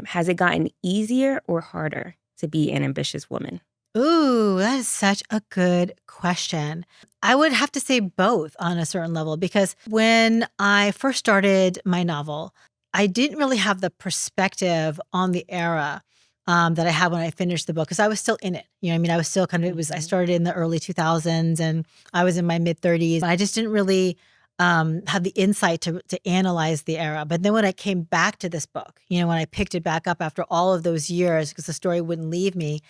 Has it gotten easier or harder to be an ambitious woman? Ooh, that is such a good question. I would have to say both on a certain level because when I first started my novel, I didn't really have the perspective on the era that I had when I finished the book because I was still in it. You know, what I mean, I was still kind of, I Mhm. started in the early 2000s and I was in my mid 30s. I just didn't really have the insight to analyze the era. But then when I came back to this book, you know, when I picked it back up after all of those years, because the story wouldn't leave me,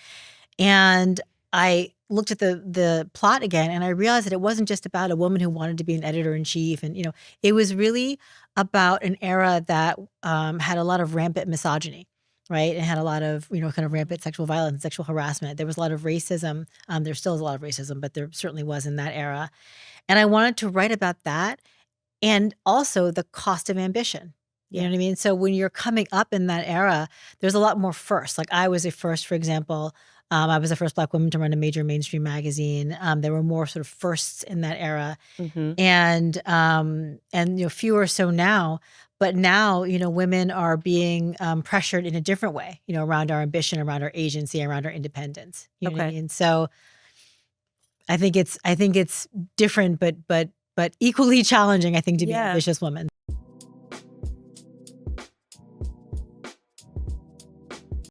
and I looked at the plot again and I realized that it wasn't just about a woman who wanted to be an editor in chief. And, you know, it was really about an era that had a lot of rampant misogyny, right? And had a lot of, you know, kind of rampant sexual violence and sexual harassment. There was a lot of racism. There still is a lot of racism, but there certainly was in that era. And I wanted to write about that and also the cost of ambition. You know Yeah. what I mean? So when you're coming up in that era, there's a lot more firsts. Like I was a first, for example. I was the first Black woman to run a major mainstream magazine. There were more sort of firsts in that era, Mhm. and you know fewer so now. But now you know women are being pressured in a different way. You know around our ambition, around our agency, around our independence. You know what I Okay. mean? So I think it's different, but equally challenging. I think to be an Yeah. ambitious woman.